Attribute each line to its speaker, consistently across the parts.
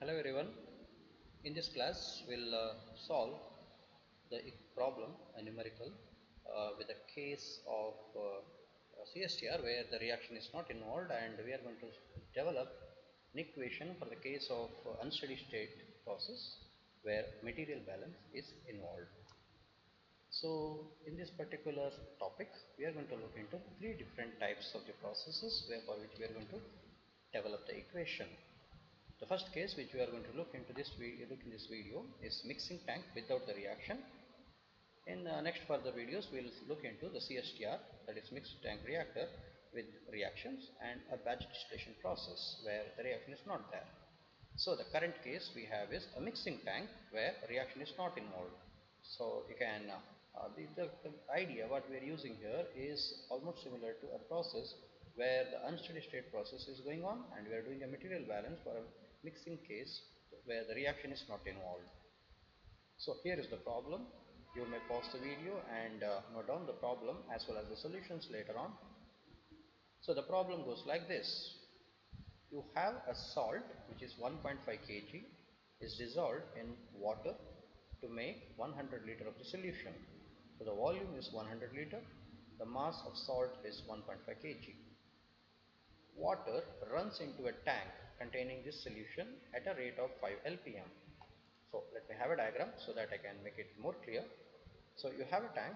Speaker 1: Hello everyone. In this class, we'll solve the problem, a numerical, with a case of CSTR where the reaction is not involved, and we are going to develop an equation for the case of unsteady state process where material balance is involved. So in this particular topic, we are going to look into three different types of the processes for which we are going to develop the equation. The first case which we are going to look in this video is mixing tank without the reaction. In next further videos, we will look into the CSTR, that is mixed tank reactor with reactions, and a batch distillation process where the reaction is not there. So the current case we have is a mixing tank where reaction is not involved. So you can the idea what we are using here is almost similar to a process where the unsteady state process is going on, and we are doing a material balance for a mixing case where the reaction is not involved. So here is the problem. You may pause the video and note down the problem as well as the solutions later on. So the problem goes like this. You have a salt which is 1.5 kg is dissolved in water to make 100 liter of the solution. So the volume is 100 liter. The mass of salt is 1.5 kg. Water runs into a tank containing this solution at a rate of 5 lpm. So let me have a diagram so that I can make it more clear. So you have a tank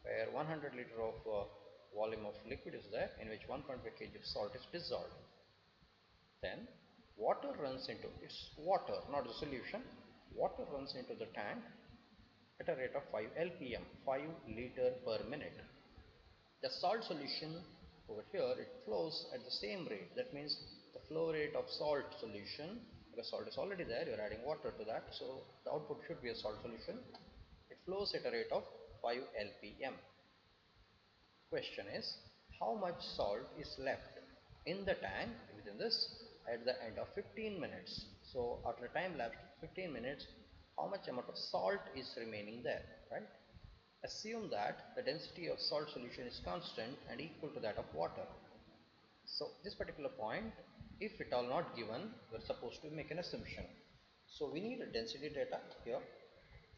Speaker 1: where 100 liter of volume of liquid is there, in which 1.5 kg of salt is dissolved. Then water runs into, it's water, not the solution, water runs into the tank at a rate of 5 lpm, 5 liter per minute. The salt solution over here, it flows at the same rate. That means the flow rate of salt solution, because salt is already there, you are adding water to that, so the output should be a salt solution. It flows at a rate of 5 lpm. Question is, how much salt is left in the tank within this at the end of 15 minutes? So after time lapse 15 minutes, how much amount of salt is remaining there, right? Assume that the density of salt solution is constant and equal to that of water. So this particular point, if it all not given, we are supposed to make an assumption. So we need a density data here.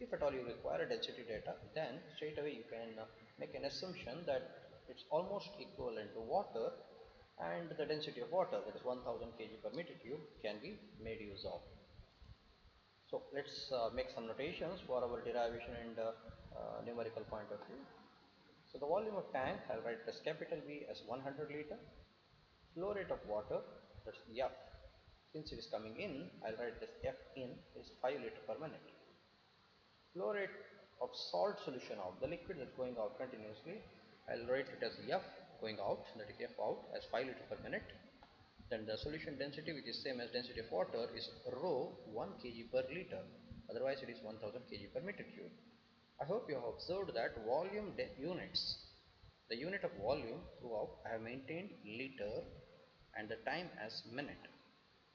Speaker 1: If at all you require a density data, then straight away you can make an assumption that it's almost equivalent to water, and the density of water, that is 1000 kg per meter cube, can be made use of. So let's make some notations for our derivation and numerical point of view. So the volume of tank, I'll write as capital V as 100 liter. Flow rate of water, that's F. Since it is coming in, I'll write this F in is 5 liter per minute. Flow rate of salt solution out, the liquid that's going out continuously, I'll write it as F going out, that is F out, as 5 liter per minute. Then the solution density, which is same as density of water, is rho 1 kg per liter. Otherwise it is 1000 kg per meter cube. I hope you have observed that volume units, the unit of volume throughout, I have maintained liter and the time as minute.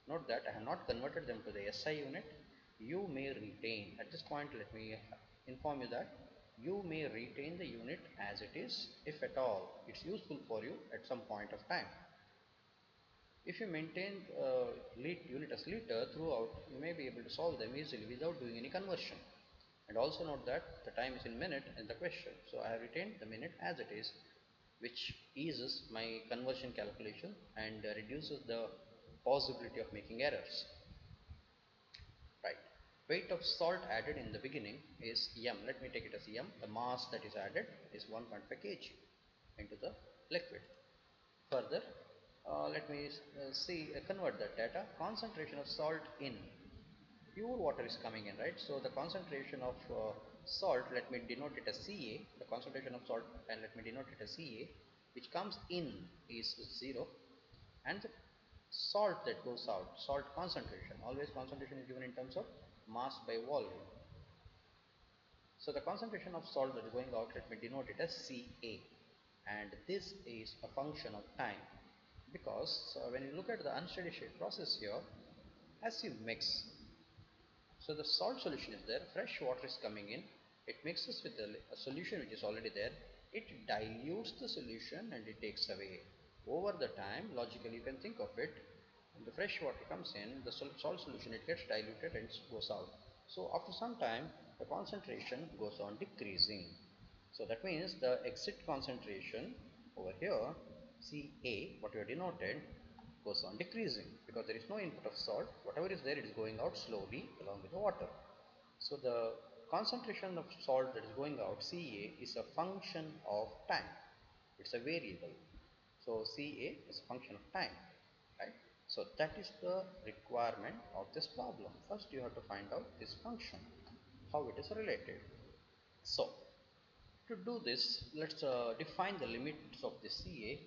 Speaker 1: Note that I have not converted them to the SI unit. You may retain, at this point let me inform you that you may retain the unit as it is if at all it's useful for you at some point of time. If you maintain unit as liter throughout, you may be able to solve them easily without doing any conversion. And also note that the time is in minute in the question. So I have retained the minute as it is, which eases my conversion calculation and reduces the possibility of making errors. Right. Weight of salt added in the beginning is M. Let me take it as M. The mass that is added is 1.5 kg into the liquid. Further, let me convert that data. Concentration of salt in pure water is coming in, right? So the concentration of salt, let me denote it as Ca. The concentration of salt, and let me denote it as Ca, which comes in is 0, and the salt that goes out, salt concentration, always concentration is given in terms of mass by volume. So the concentration of salt that is going out, let me denote it as Ca, and this is a function of time, because when you look at the unsteady state process here, as you mix, so the salt solution is there, fresh water is coming in, it mixes with the solution which is already there, it dilutes the solution and it takes away. Over the time, logically you can think of it, the fresh water comes in, the salt solution, it gets diluted and it goes out. So after some time, the concentration goes on decreasing. So that means the exit concentration over here, Ca, what we have denoted, goes on decreasing because there is no input of salt. Whatever is there, it is going out slowly along with the water. So the concentration of salt that is going out, Ca, is a function of time. It's a variable. So Ca is a function of time, right? So that is the requirement of this problem. First you have to find out this function, how it is related. So to do this, let's define the limits of the Ca.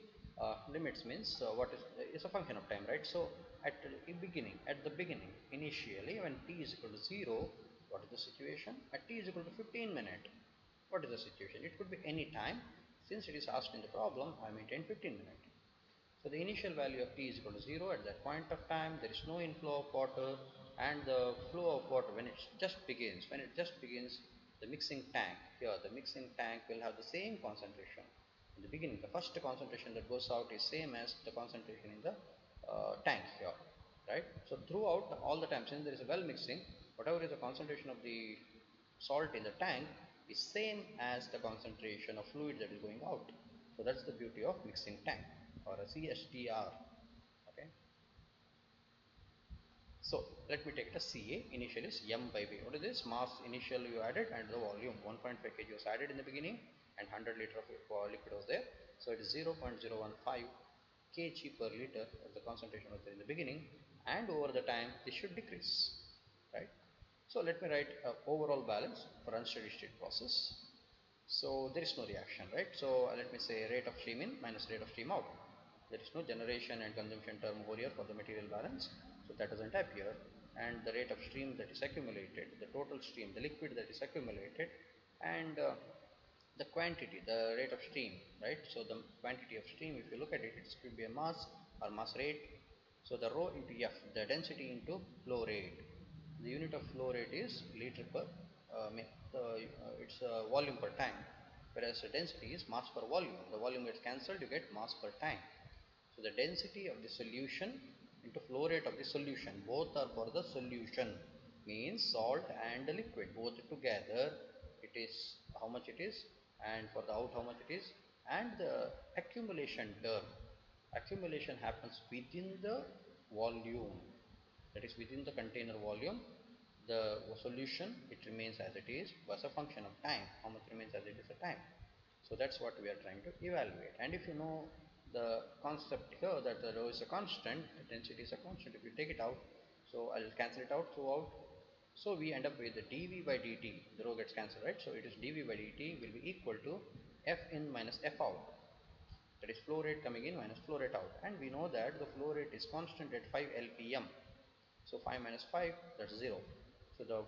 Speaker 1: Limits means what is a function of time, right? So at the beginning, initially when t is equal to 0, what is the situation? At t is equal to 15 minutes, what is the situation? It could be any time. Since it is asked in the problem, I maintain 15 minutes. So the initial value of t is equal to 0 at that point of time. There is no inflow of water, and the flow of water when it just begins, the mixing tank here, the mixing tank will have the same concentration. In the beginning, the first concentration that goes out is same as the concentration in the tank here, right? So throughout all the time, since there is a well mixing, whatever is the concentration of the salt in the tank is same as the concentration of fluid that is going out. So that's the beauty of mixing tank, or a CSTR. Okay. So let me take it as Ca. Initial is m by v. What is this? Mass initial you added and the volume 1.5 kg was added in the beginning and 100 liter of liquid was there. So it is 0.015 kg per liter as the concentration was there in the beginning, and over the time this should decrease, right? So let me write overall balance for unsteady state process. So there is no reaction, right? So let me say rate of stream in minus rate of stream out. There is no generation and consumption term over here for the material balance, so that doesn't appear. And the rate of stream that is accumulated, the total stream, the liquid that is accumulated, and the quantity, the rate of stream, right? So the quantity of stream, if you look at it, it could be a mass or mass rate. So the rho into F, the density into flow rate. The unit of flow rate is liter per it's volume per time, whereas the density is mass per volume. The volume gets cancelled, you get mass per time. So the density of the solution into flow rate of the solution, both are for the solution, means salt and the liquid both together, it is how much it is, and for the out how much it is. And the accumulation term, accumulation happens within the volume, that is within the container volume. The solution, it remains as it is, was a function of time, how much remains as it is a time. So that's what we are trying to evaluate. And if you know the concept here that the rho is a constant, the density is a constant, if you take it out, so I'll cancel it out throughout. So we end up with the dV by dt, the rho gets cancelled, right? So it is dV by dt will be equal to F in minus F out, that is flow rate coming in minus flow rate out. And we know that the flow rate is constant at 5 lpm. So 5 minus 5, that's 0. So the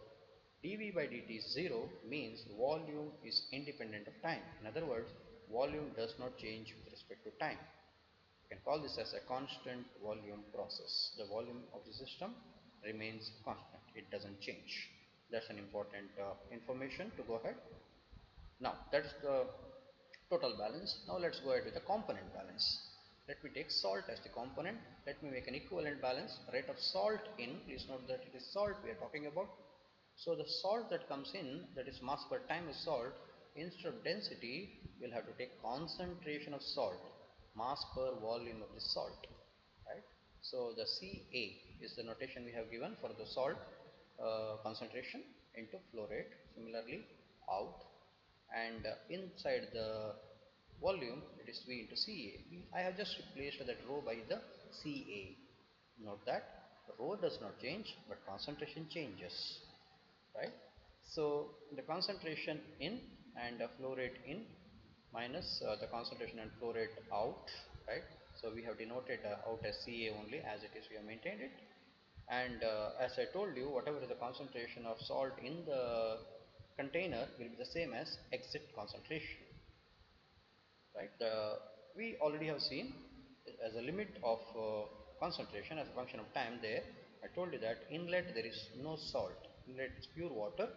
Speaker 1: dV by dt is 0, means volume is independent of time. In other words, volume does not change with respect to time. You can call this as a constant volume process. The volume of the system remains constant, it doesn't change. That's an important information to go ahead. Now that's the total balance. Now let's go ahead with the component balance. Let me take salt as the component. Let me make an equivalent balance. Rate of salt in, please note that it is salt we are talking about. So the salt that comes in, that is mass per time is salt, instead of density we'll have to take concentration of salt, mass per volume of the salt, right? So the Ca is the notation we have given for the salt concentration into flow rate. Similarly out, and inside the volume it is V into Ca. I have just replaced that rho by the Ca. Note that rho does not change but concentration changes, right? So the concentration in and flow rate in minus the concentration and flow rate out, right? So we have denoted out as Ca only, as it is we have maintained it. And as I told you, whatever is the concentration of salt in the container will be the same as exit concentration, right? We already have seen as a limit of concentration as a function of time there. I told you that inlet there is no salt, inlet is pure water,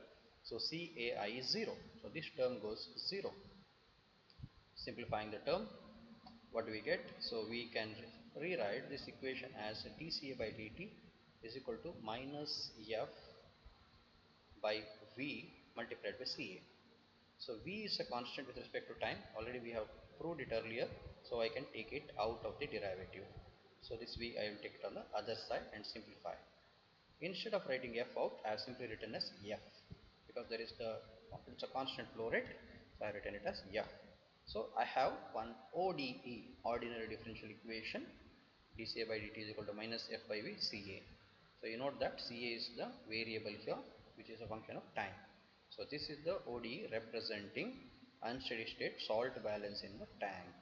Speaker 1: so CAI is 0, so this term goes 0. Simplifying the term, what do we get? So we can rewrite this equation as dCA by dt is equal to minus F by V multiplied by CA. So V is a constant with respect to time. Already we have proved it earlier. So I can take it out of the derivative. So this V I will take it on the other side and simplify. Instead of writing F out, I have simply written as F because there is it's a constant flow rate. So I have written it as F. So I have one ODE, ordinary differential equation, dCA by dt is equal to minus F by V CA. So you note that CA is the variable here, which is a function of time. So this is the ODE representing unsteady state salt balance in the tank.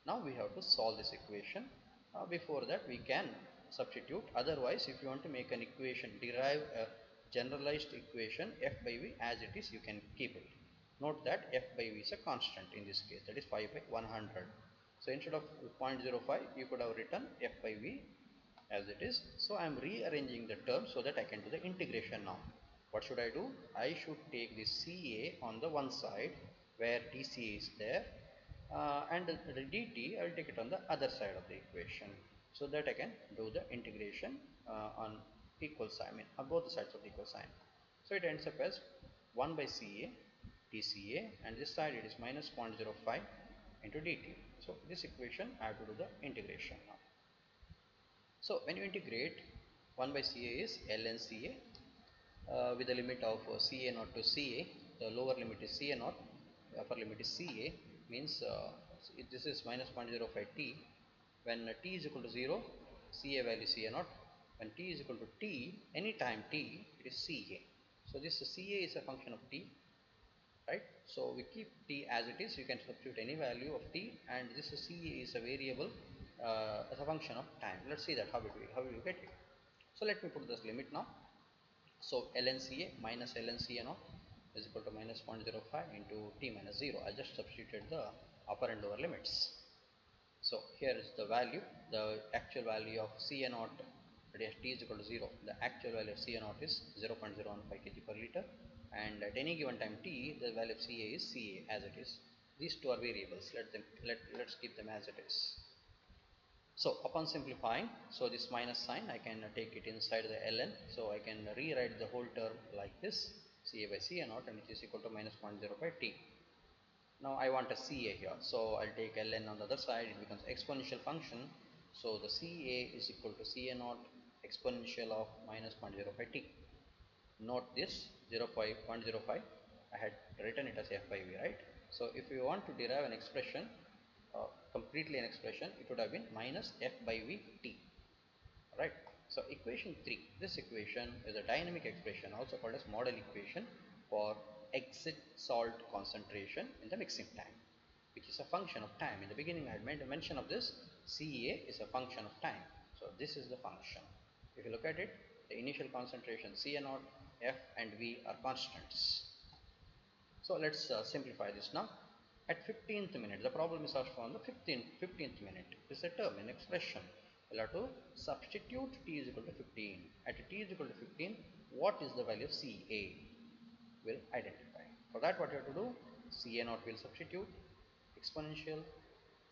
Speaker 1: Now we have to solve this equation. Before that we can substitute. Otherwise, if you want to make an equation, derive a generalized equation F by V as it is, you can keep it. Note that F by V is a constant in this case, that is 5 by 100. So instead of 0.05, you could have written F by V as it is. So I am rearranging the terms so that I can do the integration now. What should I do? I should take the CA on the one side where dCA is there, and the dt I will take it on the other side of the equation so that I can do the integration on equal sign, I mean on both the sides of the equal sign. So it ends up as 1 by CA dCA, and this side it is minus 0.05 into dt. So this equation I have to do the integration now. So when you integrate, 1 by CA is ln CA with the limit of CA naught to CA. The lower limit is CA naught, the upper limit is CA, means this is minus 0.05 t. When t is equal to 0, CA value is CA naught. When t is equal to t, any time t, it is CA. So this CA is a function of t, right? So we keep t as it is. You can substitute any value of t, and this CA is a variable as a function of time. Let's see that how will you get it. So let me put this limit now. So ln CA minus ln CA naught is equal to minus 0.05 into t minus 0. I just substituted the upper and lower limits. So here is the value, the actual value of CA naught, that is t is equal to 0. The actual value of CA naught is 0.015 kg per liter, and at any given time t, the value of CA is CA as it is. These two are variables. Let's keep them as it is. So upon simplifying, so this minus sign I can take it inside the ln, so I can rewrite the whole term like this, CA by CA naught, and it is equal to minus 0.05 t. Now I want a CA here, so I'll take ln on the other side, it becomes exponential function. So the CA is equal to CA naught exponential of minus 0.05 t. Note this 0.05, I had written it as F by V, right? So if you want to derive an expression, completely an expression, it would have been minus F by V t, right? So equation 3, this equation is a dynamic expression, also called as model equation, for exit salt concentration in the mixing tank, which is a function of time. In the beginning I had made a mention of this. CA is a function of time, so this is the function. If you look at it, the initial concentration CA0, F and V are constants. So let's simplify this now. At 15th minute, the problem is asked on the 15th minute. This is a term, an expression. We'll have to substitute t is equal to 15. At t is equal to 15, what is the value of CA? We'll identify. For that, what you have to do, CA0 will substitute, exponential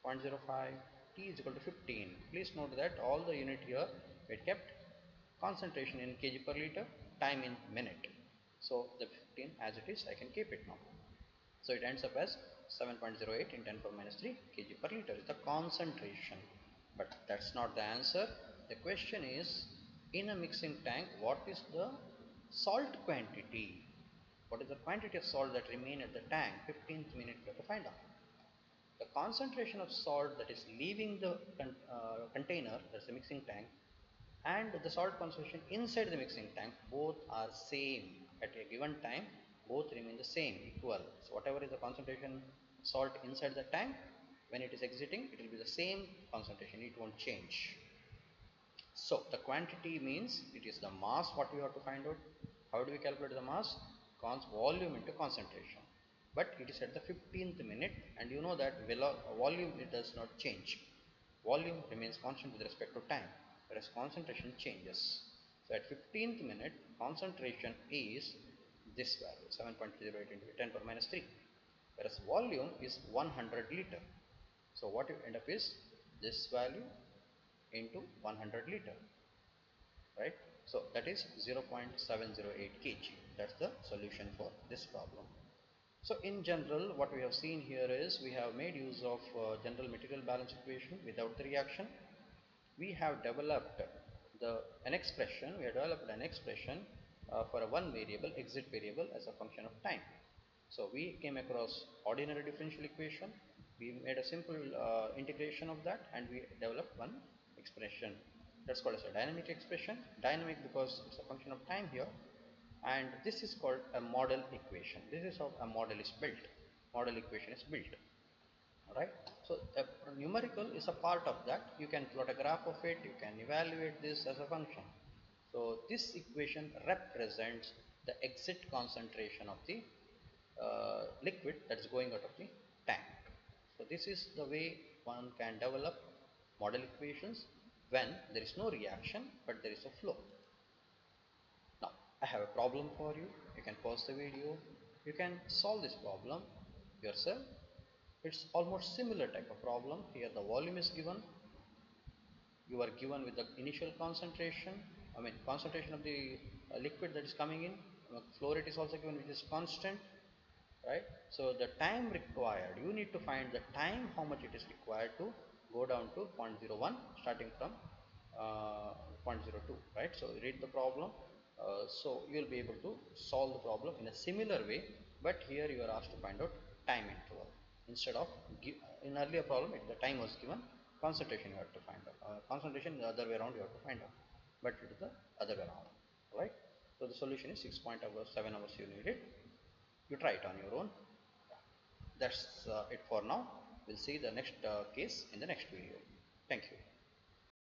Speaker 1: 0.05, t is equal to 15. Please note that all the unit here we kept concentration in kg per liter, time in minute. So the 15 as it is, I can keep it now. So it ends up as 7.08 in 10 power minus 3 kg per liter is the concentration. But that's not the answer. The question is, in a mixing tank, what is the salt quantity? What is the quantity of salt that remain at the tank? 15th minute we have to find out. The concentration of salt that is leaving the container, that's the mixing tank, and the salt concentration inside the mixing tank, both are same. At a given time, both remain the same, equal. So whatever is the concentration salt inside the tank, when it is exiting, it will be the same concentration, it won't change. So the quantity means it is the mass what we have to find out. How do we calculate the mass? Volume into concentration. But it is at the 15th minute, and you know that volume, it does not change. Volume remains constant with respect to time, whereas concentration changes. So at 15th minute, concentration is this value, 7.08 into 10 power minus 3, whereas volume is 100 liter. So what you end up is this value into 100 liter, right? So that is 0.708 kg. That's the solution for this problem. So in general, what we have seen here is we have made use of general material balance equation without the reaction. We have developed we have developed an expression for a one variable, exit variable, as a function of time. So we came across ordinary differential equation. We made a simple integration of that, and we developed one expression. That's called as a dynamic expression. Dynamic because it's a function of time here, and this is called a model equation. This is how a model is built. Model equation is built. Right. So a numerical is a part of that. You can plot a graph of it. You can evaluate this as a function. So this equation represents the exit concentration of the liquid that is going out of the tank. So this is the way one can develop model equations when there is no reaction but there is a flow. Now I have a problem for you. You can pause the video. You can solve this problem yourself. It's almost similar type of problem. Here the volume is given. You are given with the initial concentration. Concentration of the liquid that is coming in. Flow rate is also given, which is constant, right? So the time required, you need to find the time, how much it is required to go down to 0.01, starting from 0.02, right? So read the problem. So you will be able to solve the problem in a similar way, but here you are asked to find out time interval. Instead of in earlier problem, if the time was given, concentration you have to find out. Concentration the other way around you have to find out, but it is the other way around, right? So the solution is 6.7 hours you need it. You try it on your own. That's it for now. We'll see the next case in the next video. Thank you.